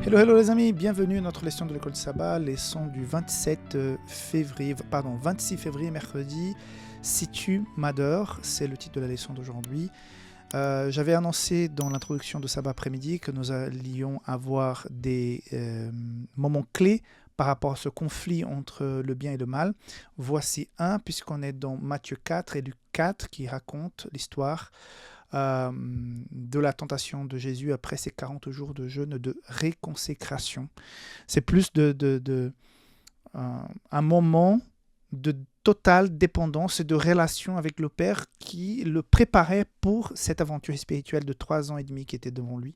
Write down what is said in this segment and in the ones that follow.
Hello, hello les amis, bienvenue à notre leçon de l'école de sabbat, leçon du 26 février, mercredi. Si tu m'adores, c'est le titre de la leçon d'aujourd'hui. J'avais annoncé dans l'introduction de sabbat après-midi que nous allions avoir des moments clés par rapport à ce conflit entre le bien et le mal. Voici un, puisqu'on est dans Matthieu 4 et Luc 4 qui raconte l'histoire de la tentation de Jésus après ses 40 jours de jeûne de réconsécration. C'est plus un moment de totale dépendance et de relation avec le Père qui le préparait pour cette aventure spirituelle de 3 ans et demi qui était devant lui.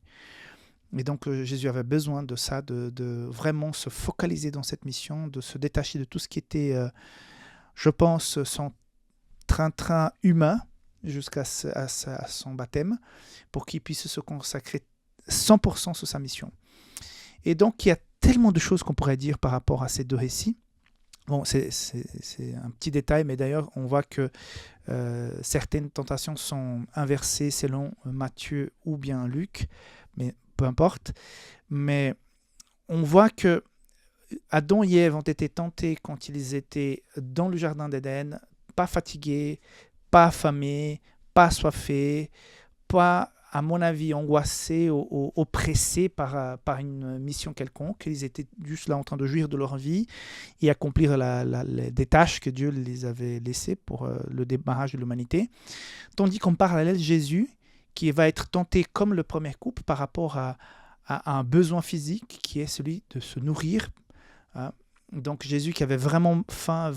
Et donc Jésus avait besoin de ça, de vraiment se focaliser dans cette mission, de se détacher de tout ce qui était, je pense, son train-train humain, jusqu'à son baptême, pour qu'il puisse se consacrer 100% sur sa mission. Et donc, il y a tellement de choses qu'on pourrait dire par rapport à ces deux récits. Bon, c'est un petit détail, mais d'ailleurs, on voit que certaines tentations sont inversées selon Matthieu ou bien Luc, mais peu importe. Mais on voit que Adam et Ève ont été tentés quand ils étaient dans le jardin d'Éden, pas fatigués, pas affamés, pas assoiffés, pas, à mon avis, angoissés, oppressés par une mission quelconque. Ils étaient juste là en train de jouir de leur vie et accomplir des tâches que Dieu les avait laissées pour le démarrage de l'humanité. Tandis qu'en parallèle, Jésus, qui va être tenté comme le premier couple par rapport à un besoin physique qui est celui de se nourrir. Donc Jésus qui avait vraiment faim,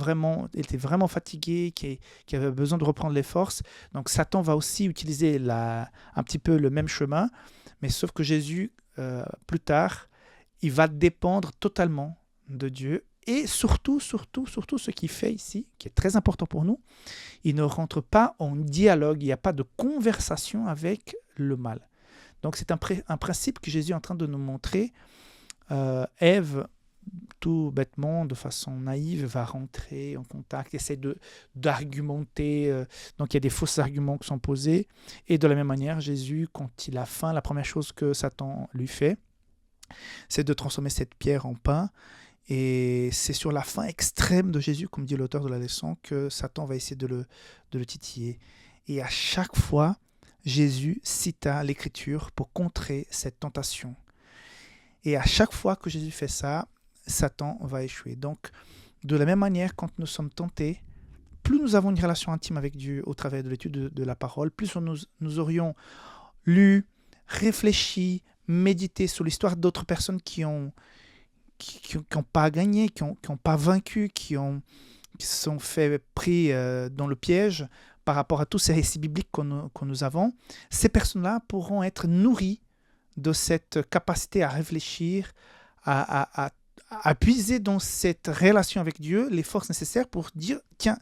était vraiment fatigué, qui avait besoin de reprendre les forces. Donc Satan va aussi utiliser un petit peu le même chemin, mais sauf que Jésus, plus tard, il va dépendre totalement de Dieu. Et surtout, ce qu'il fait ici, qui est très important pour nous, il ne rentre pas en dialogue, il n'y a pas de conversation avec le mal. Donc c'est un principe que Jésus est en train de nous montrer. Ève, tout bêtement, de façon naïve, va rentrer en contact, essaie d'argumenter. Donc il y a des faux arguments qui sont posés. Et de la même manière, Jésus, quand il a faim, la première chose que Satan lui fait, c'est de transformer cette pierre en pain. Et c'est sur la faim extrême de Jésus, comme dit l'auteur de la leçon, que Satan va essayer de le titiller. Et à chaque fois, Jésus cita l'Écriture pour contrer cette tentation. Et à chaque fois que Jésus fait ça, Satan va échouer. Donc, de la même manière, quand nous sommes tentés, plus nous avons une relation intime avec Dieu au travers de l'étude de la parole, plus nous aurions lu, réfléchi, médité sur l'histoire d'autres personnes qui n'ont pas gagné, qui n'ont pas vaincu, qui se sont fait pris dans le piège par rapport à tous ces récits bibliques que nous avons. Ces personnes-là pourront être nourries de cette capacité à réfléchir, à puiser dans cette relation avec Dieu les forces nécessaires pour dire tiens,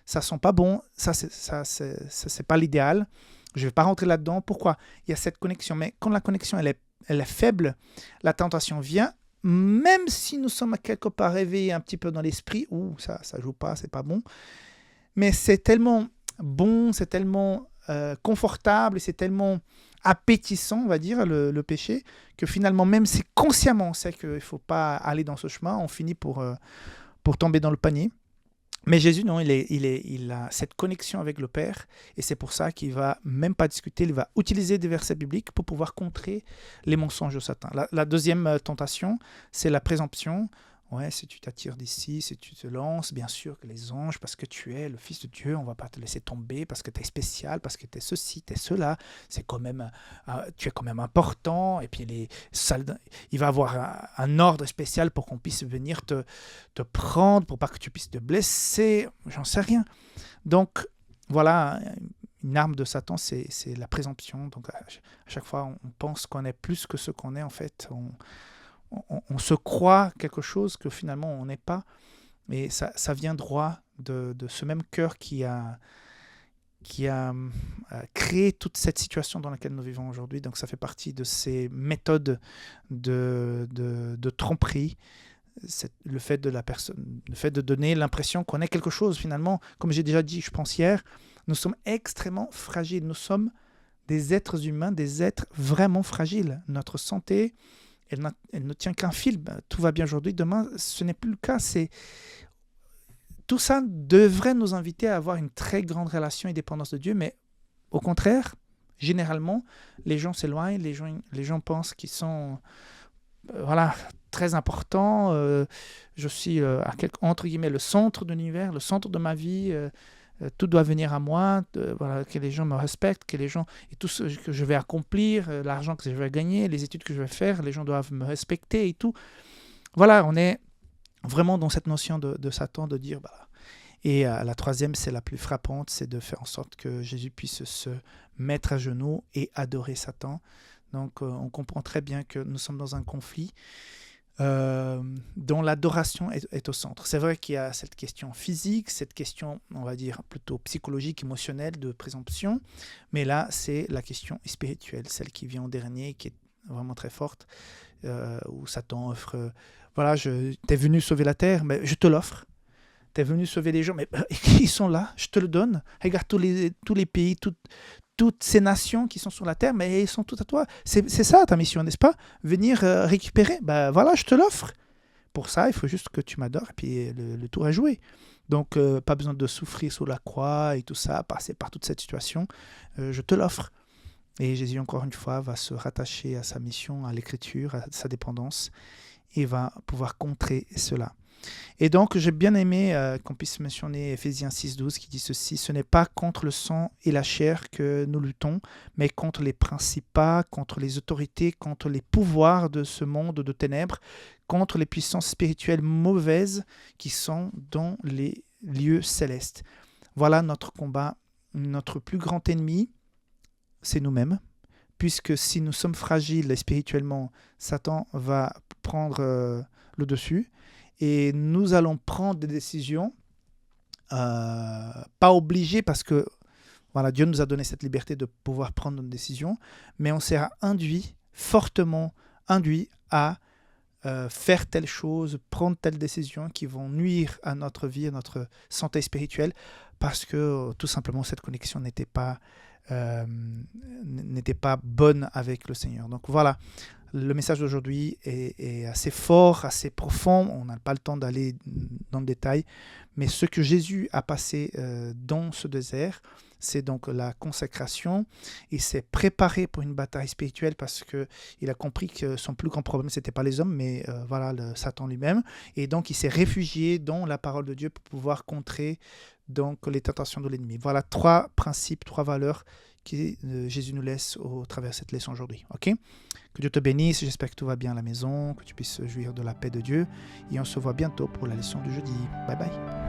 ça sent pas bon, ça c'est pas l'idéal, je vais pas rentrer là-dedans. Pourquoi? Il y a cette connexion, mais quand la connexion elle est faible, la tentation vient, même si nous sommes quelque part réveillés un petit peu dans l'esprit, ça joue pas, c'est pas bon, mais c'est tellement bon, c'est tellement confortable, c'est tellement appétissant, on va dire, le péché, que finalement, même si consciemment on sait qu'il ne faut pas aller dans ce chemin, on finit pour tomber dans le panier. Mais Jésus, non, il a cette connexion avec le Père, et c'est pour ça qu'il ne va même pas discuter, il va utiliser des versets bibliques pour pouvoir contrer les mensonges de Satan. La deuxième tentation, c'est la présomption. Ouais, si tu t'attires d'ici, si tu te lances, bien sûr que les anges, parce que tu es le Fils de Dieu, on ne va pas te laisser tomber, parce que tu es spécial, parce que tu es ceci, tu es cela, c'est quand même, tu es quand même important, et puis il va avoir un ordre spécial pour qu'on puisse venir te prendre, pour pas que tu puisses te blesser, j'en sais rien. Donc, voilà, une arme de Satan, c'est la présomption. Donc, à chaque fois, on pense qu'on est plus que ce qu'on est, en fait, on se croit quelque chose que finalement on n'est pas, mais ça vient droit de ce même cœur qui a créé toute cette situation dans laquelle nous vivons aujourd'hui. Donc ça fait partie de ces méthodes de tromperie, le fait de donner l'impression qu'on est quelque chose finalement. Comme j'ai déjà dit, je pense hier, nous sommes extrêmement fragiles, nous sommes des êtres humains, des êtres vraiment fragiles. Notre santé elle ne tient qu'un fil. Ben, tout va bien aujourd'hui, demain, ce n'est plus le cas. Tout ça devrait nous inviter à avoir une très grande relation et dépendance de Dieu, mais au contraire, généralement, les gens s'éloignent, les gens pensent qu'ils sont voilà, très importants. Je suis, entre guillemets, le centre de l'univers, le centre de ma vie. Tout doit venir à moi, voilà, que les gens me respectent, que les gens, et tout ce que je vais accomplir, l'argent que je vais gagner, les études que je vais faire, les gens doivent me respecter et tout. Voilà, on est vraiment dans cette notion de Satan, de dire, bah, et la troisième, c'est la plus frappante, c'est de faire en sorte que Jésus puisse se mettre à genoux et adorer Satan. Donc on comprend très bien que nous sommes dans un conflit dont l'adoration est au centre. C'est vrai qu'il y a cette question physique, cette question, on va dire, plutôt psychologique, émotionnelle, de présomption, mais là, c'est la question spirituelle, celle qui vient en dernier, qui est vraiment très forte, où Satan offre, voilà, t'es venu sauver la terre, mais je te l'offre. T'es venu sauver les gens, mais ils sont là, je te le donne. Regarde tous les pays, toutes ces nations qui sont sur la terre, mais ils sont toutes à toi. C'est ça ta mission, n'est-ce pas? Venir récupérer, ben voilà, je te l'offre. Pour ça, il faut juste que tu m'adores, et puis le tour est joué. Donc, pas besoin de souffrir sous la croix et tout ça, passer par toute cette situation. Je te l'offre. Et Jésus, encore une fois, va se rattacher à sa mission, à l'écriture, à sa dépendance, et va pouvoir contrer cela. Et donc, j'ai bien aimé qu'on puisse mentionner Éphésiens 6,12 qui dit ceci: « Ce n'est pas contre le sang et la chair que nous luttons, mais contre les principats, contre les autorités, contre les pouvoirs de ce monde de ténèbres, contre les puissances spirituelles mauvaises qui sont dans les lieux célestes. » Voilà notre combat. Notre plus grand ennemi, c'est nous-mêmes, puisque si nous sommes fragiles spirituellement, Satan va prendre le dessus. Et nous allons prendre des décisions, pas obligées parce que voilà, Dieu nous a donné cette liberté de pouvoir prendre une décision, mais on sera fortement induit à faire telle chose, prendre telle décision qui vont nuire à notre vie, à notre santé spirituelle, parce que tout simplement cette connexion n'était pas bonne avec le Seigneur. Donc voilà. Le message d'aujourd'hui est assez fort, assez profond. On n'a pas le temps d'aller dans le détail. Mais ce que Jésus a passé dans ce désert, c'est donc la consécration. Il s'est préparé pour une bataille spirituelle parce qu'il a compris que son plus grand problème, ce n'était pas les hommes, mais voilà, Satan lui-même. Et donc, il s'est réfugié dans la parole de Dieu pour pouvoir contrer donc, les tentations de l'ennemi. Voilà 3 principes, 3 valeurs que Jésus nous laisse au travers de cette leçon aujourd'hui. Ok? Que Dieu te bénisse, j'espère que tout va bien à la maison, que tu puisses jouir de la paix de Dieu. Et on se voit bientôt pour la leçon du jeudi. Bye bye.